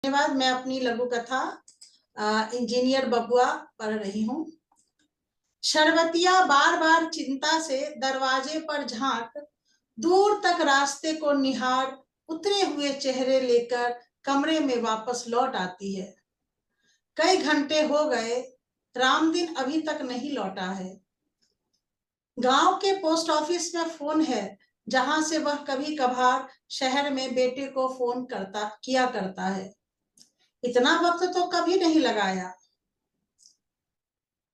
धन्यवाद। मैं अपनी लघु कथा इंजीनियर बबुआ पढ़ रही हूँ। शरबतिया बार बार चिंता से दरवाजे पर झांक, दूर तक रास्ते को निहार, उतरे हुए चेहरे लेकर कमरे में वापस लौट आती है। कई घंटे हो गए, रामदीन अभी तक नहीं लौटा है। गांव के पोस्ट ऑफिस में फोन है, जहां से वह कभी कभार शहर में बेटे को फोन किया करता है। इतना वक्त तो कभी नहीं लगाया।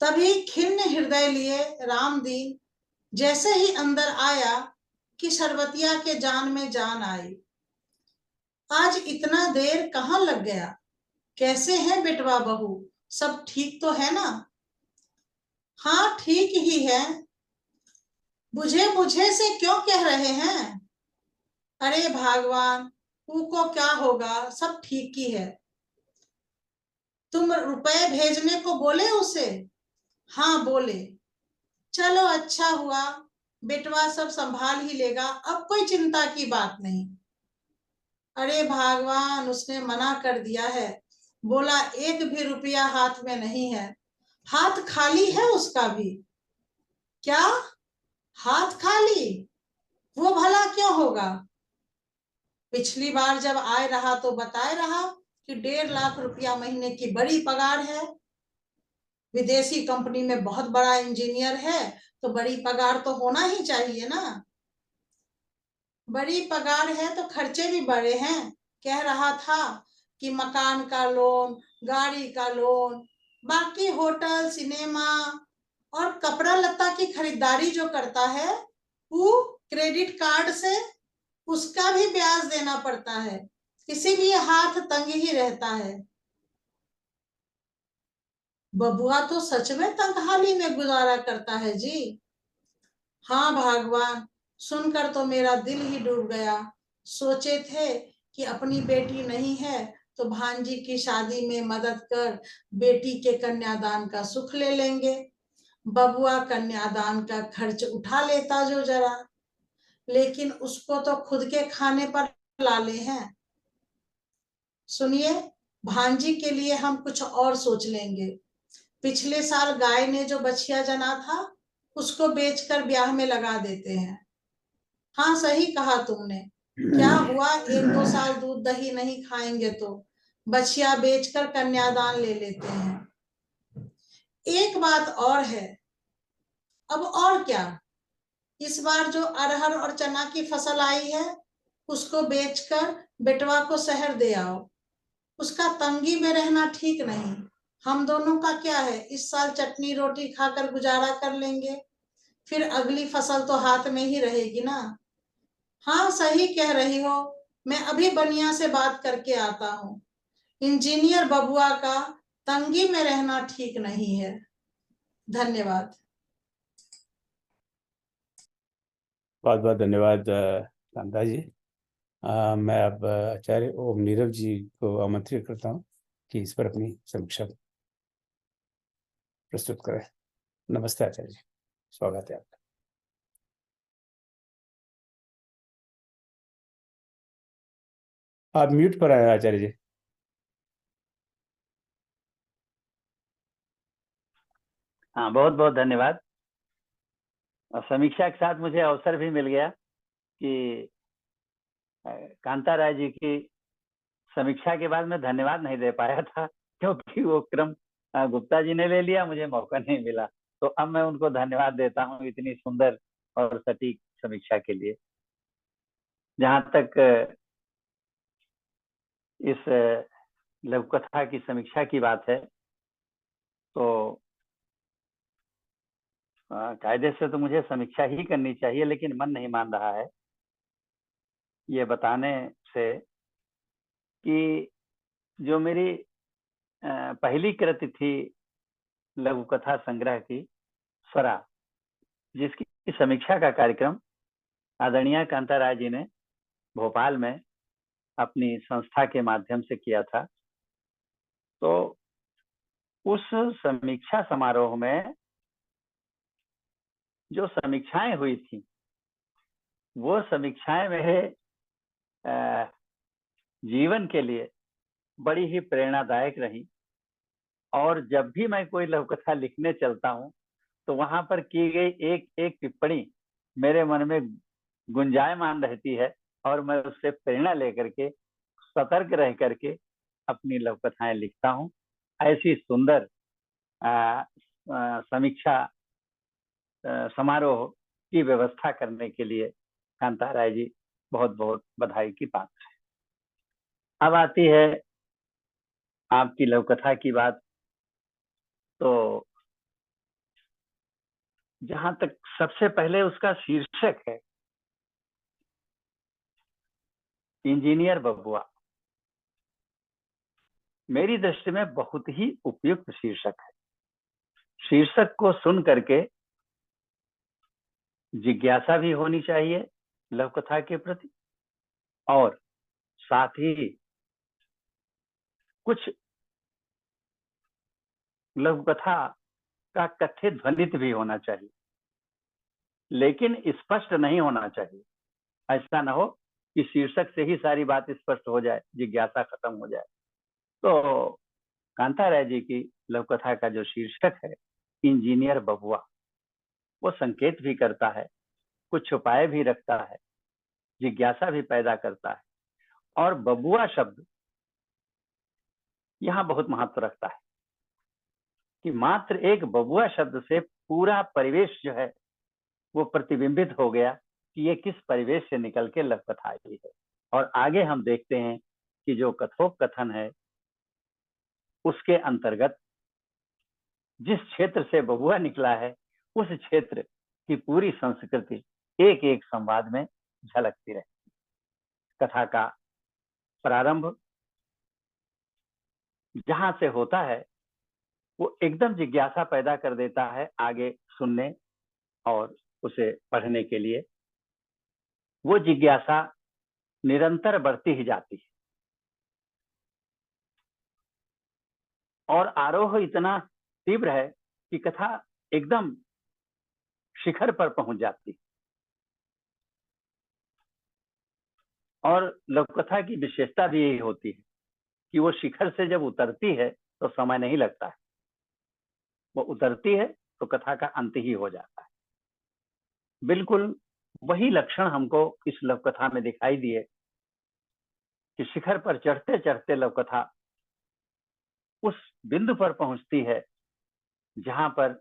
तभी खिन्न हृदय लिए रामदीन जैसे ही अंदर आया कि शरबतिया के जान में जान आई। आज इतना देर कहाँ लग गया? कैसे है बेटवा बहू? सब ठीक तो है ना? हाँ, ठीक ही है। बुझे बुझे से क्यों कह रहे हैं? अरे भगवान, को क्या होगा, सब ठीक ही है। तुम रुपए भेजने को बोले उसे? हाँ बोले। चलो अच्छा हुआ, बेटवा सब संभाल ही लेगा, अब कोई चिंता की बात नहीं। अरे भगवान, उसने मना कर दिया है, बोला एक भी रुपया हाथ में नहीं है। हाथ खाली है उसका भी। क्या? हाथ खाली? वो भला क्यों होगा? पिछली बार जब आए रहा तो बताए रहा कि 1.5 लाख रुपया महीने की बड़ी पगार है। विदेशी कंपनी में बहुत बड़ा इंजीनियर है, तो बड़ी पगार तो होना ही चाहिए ना। बड़ी पगार है तो खर्चे भी बड़े हैं। कह रहा था कि मकान का लोन, गाड़ी का लोन, बाकी होटल, सिनेमा और कपड़ा लत्ता की खरीदारी जो करता है वो क्रेडिट कार्ड से, उसका भी ब्याज देना पड़ता है। इसीलिए हाथ तंग ही रहता है। बबुआ तो सच में तंगहाली में गुजारा करता है जी। हाँ भगवान, सुनकर तो मेरा दिल ही डूब गया। सोचे थे कि अपनी बेटी नहीं है तो भांजी की शादी में मदद कर बेटी के कन्यादान का सुख ले लेंगे। बबुआ कन्यादान का खर्च उठा लेता जो जरा, लेकिन उसको तो खुद के खाने पर लाले हैं। सुनिए, भांजी के लिए हम कुछ और सोच लेंगे। पिछले साल गाय ने जो बछिया जना था, उसको बेचकर ब्याह में लगा देते हैं। हाँ सही कहा तुमने। क्या हुआ, 1-2 साल दूध दही नहीं खाएंगे तो बछिया बेचकर कन्यादान ले लेते हैं। एक बात और है। अब और क्या? इस बार जो अरहर और चना की फसल आई है, उसको बेचकर बेटवा को शहर दे आओ। उसका तंगी में रहना ठीक नहीं। हम दोनों का क्या है, इस साल चटनी रोटी खाकर गुजारा कर लेंगे, फिर अगली फसल तो हाथ में ही रहेगी ना। हाँ सही कह रही हो। मैं अभी बनिया से बात करके आता हूँ। इंजीनियर बबुआ का तंगी में रहना ठीक नहीं है। धन्यवाद। बहुत बहुत धन्यवाद शांता जी। मैं अब आचार्य ओम नीरव जी को आमंत्रित करता हूँ कि इस पर अपनी समीक्षा प्रस्तुत करें। नमस्ते आचार्य जी, स्वागत है आपका। आप म्यूट पर आए आचार्य जी। हाँ, बहुत बहुत धन्यवाद। समीक्षा के साथ मुझे अवसर भी मिल गया कि कांता राय जी की समीक्षा के बाद मैं धन्यवाद नहीं दे पाया था, क्योंकि वो क्रम गुप्ता जी ने ले लिया, मुझे मौका नहीं मिला। तो अब मैं उनको धन्यवाद देता हूँ इतनी सुंदर और सटीक समीक्षा के लिए। जहाँ तक इस लघु कथा की समीक्षा की बात है, तो कायदे से तो मुझे समीक्षा ही करनी चाहिए, लेकिन मन नहीं मान रहा है ये बताने से कि जो मेरी पहली कृति थी लघु कथा संग्रह की स्वरा, जिसकी समीक्षा का कार्यक्रम आदरणीय कांता राय जी ने भोपाल में अपनी संस्था के माध्यम से किया था, तो उस समीक्षा समारोह में जो समीक्षाएं हुई थी, वो समीक्षाएं मेरे जीवन के लिए बड़ी ही प्रेरणादायक रही। और जब भी मैं कोई लघु कथा लिखने चलता हूँ तो वहां पर की गई एक एक टिप्पणी मेरे मन में गुंजायमान रहती है और मैं उससे प्रेरणा लेकर के सतर्क रह करके अपनी लघु कथाएं लिखता हूँ। ऐसी सुंदर समीक्षा समारोह की व्यवस्था करने के लिए कांता राय जी बहुत बहुत बधाई की पात्र है। अब आती है आपकी लघु कथा की बात। तो जहां तक सबसे पहले उसका शीर्षक है इंजीनियर बबुआ, मेरी दृष्टि में बहुत ही उपयुक्त शीर्षक है। शीर्षक को सुन करके जिज्ञासा भी होनी चाहिए लघु कथा के प्रति, और साथ ही कुछ लघु कथा का कथित ध्वनित भी होना चाहिए, लेकिन स्पष्ट नहीं होना चाहिए। ऐसा ना हो कि शीर्षक से ही सारी बात स्पष्ट हो जाए, जिज्ञासा खत्म हो जाए। तो कांता राय जी की लघु कथा का जो शीर्षक है इंजीनियर बबुआ, वो संकेत भी करता है, कुछ छुपाए भी रखता है, जिज्ञासा भी पैदा करता है। और बबुआ शब्द यहाँ बहुत महत्व रखता है कि मात्र एक बबुआ शब्द से पूरा परिवेश जो है वो प्रतिबिंबित हो गया कि ये किस परिवेश से निकल के लघु कथा आई है। और आगे हम देखते हैं कि जो कथोपकथन है उसके अंतर्गत जिस क्षेत्र से बबुआ निकला है उस क्षेत्र की पूरी संस्कृति एक एक संवाद में झलकती रहती है। कथा का प्रारंभ जहां से होता है वो एकदम जिज्ञासा पैदा कर देता है आगे सुनने और उसे पढ़ने के लिए। वो जिज्ञासा निरंतर बढ़ती ही जाती है और आरोह इतना तीव्र है कि कथा एकदम शिखर पर पहुंच जाती है। और लघु कथा की विशेषता भी यही होती है कि वो शिखर से जब उतरती है तो समय नहीं लगता है, वो उतरती है तो कथा का अंत ही हो जाता है। बिल्कुल वही लक्षण हमको इस लघु कथा में दिखाई दिए कि शिखर पर चढ़ते चढ़ते लघु कथा उस बिंदु पर पहुंचती है जहां पर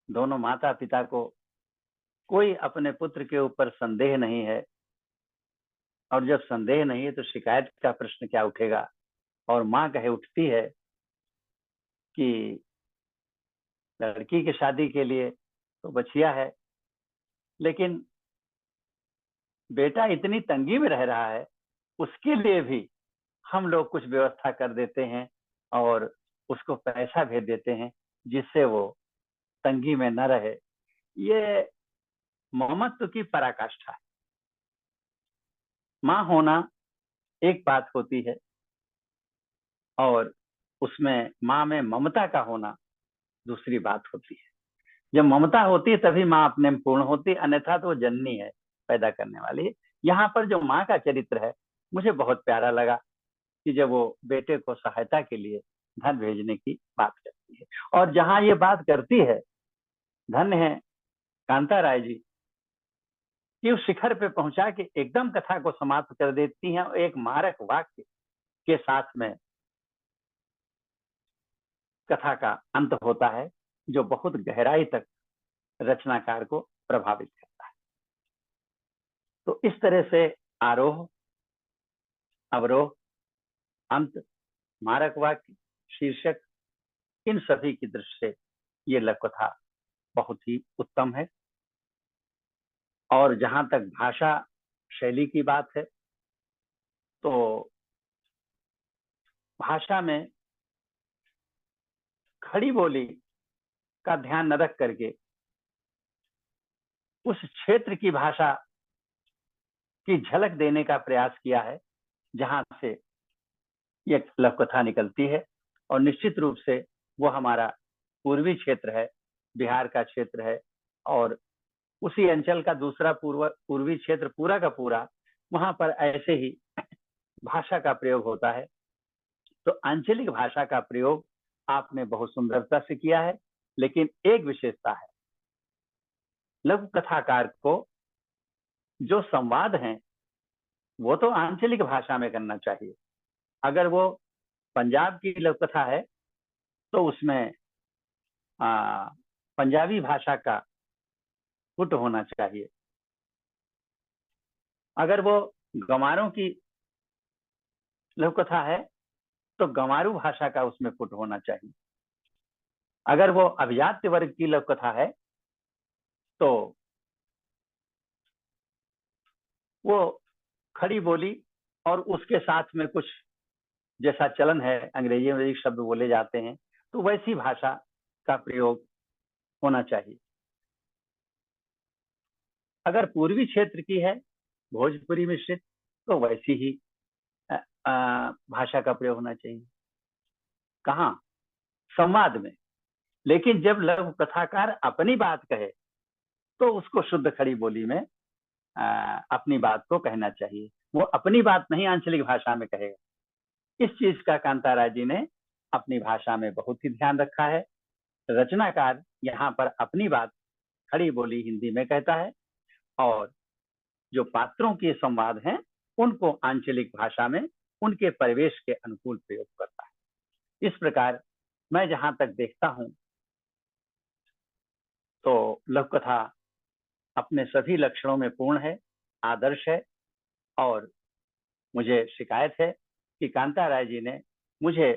दोनों माता पिता को कोई अपने पुत्र के ऊपर संदेह नहीं है, और जब संदेह नहीं है तो शिकायत का प्रश्न क्या उठेगा। और मां कहे उठती है कि लड़की की शादी के लिए तो बचिया है, लेकिन बेटा इतनी तंगी में रह रहा है, उसके लिए भी हम लोग कुछ व्यवस्था कर देते हैं और उसको पैसा भेज देते हैं जिससे वो तंगी में न रहे। ये ममत्व की पराकाष्ठा है। मां होना एक बात होती है और उसमें मां में ममता का होना दूसरी बात होती है। जब ममता होती है तभी मां अपने में पूर्ण होती है, अन्यथा तो वो जननी है, पैदा करने वाली। यहाँ पर जो मां का चरित्र है मुझे बहुत प्यारा लगा कि जब वो बेटे को सहायता के लिए धन भेजने की बात करती है, और जहां ये बात करती है, धन्य है कांता राय जी कि उस शिखर पे पहुंचा के एकदम कथा को समाप्त कर देती हैं। एक मारक वाक्य के साथ में कथा का अंत होता है जो बहुत गहराई तक रचनाकार को प्रभावित करता है। तो इस तरह से आरोह, अवरोह, अंत, मारक वाक्य, शीर्षक, इन सभी की दृष्टि से ये लघु कथा बहुत ही उत्तम है। और जहां तक भाषा शैली की बात है तो भाषा में खड़ी बोली का ध्यान न रख करके उस क्षेत्र की भाषा की झलक देने का प्रयास किया है जहां से ये लघु कथा निकलती है। और निश्चित रूप से वो हमारा पूर्वी क्षेत्र है, बिहार का क्षेत्र है, और उसी अंचल का दूसरा पूर्वी क्षेत्र पूरा का पूरा, वहां पर ऐसे ही भाषा का प्रयोग होता है तो आंचलिक भाषा का प्रयोग आपने बहुत सुंदरता से किया है, लेकिन एक विशेषता है, लघु कथाकार को जो संवाद हैं वो तो आंचलिक भाषा में करना चाहिए। अगर वो पंजाब की लघु कथा है तो उसमें पंजाबी भाषा का पुट होना चाहिए। अगर वो गंवारों की लघु कथा है तो गंवारू भाषा का उसमें पुट होना चाहिए। अगर वो अभिजात्य वर्ग की लघु कथा है तो वो खड़ी बोली और उसके साथ में कुछ जैसा चलन है, अंग्रेजी में एक शब्द बोले जाते हैं, तो वैसी भाषा का प्रयोग होना चाहिए। अगर पूर्वी क्षेत्र की है, भोजपुरी मिश्रित, तो वैसी ही भाषा का प्रयोग होना चाहिए। कहाँ? संवाद में। लेकिन जब लघु कथाकार अपनी बात कहे तो उसको शुद्ध खड़ी बोली में अपनी बात को कहना चाहिए। वो अपनी बात नहीं आंचलिक भाषा में कहेगा। इस चीज का कांताराय जी ने अपनी भाषा में बहुत ही ध्यान रखा है। रचनाकार यहाँ पर अपनी बात खड़ी बोली हिंदी में कहता है और जो पात्रों के संवाद हैं उनको आंचलिक भाषा में उनके परिवेश के अनुकूल प्रयोग करता है। इस प्रकार मैं जहां तक देखता हूं तो लघु कथा अपने सभी लक्षणों में पूर्ण है, आदर्श है, और मुझे शिकायत है कि कांताराय जी ने मुझे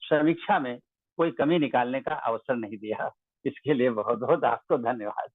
समीक्षा में कोई कमी निकालने का अवसर नहीं दिया। इसके लिए बहुत बहुत आपको धन्यवाद।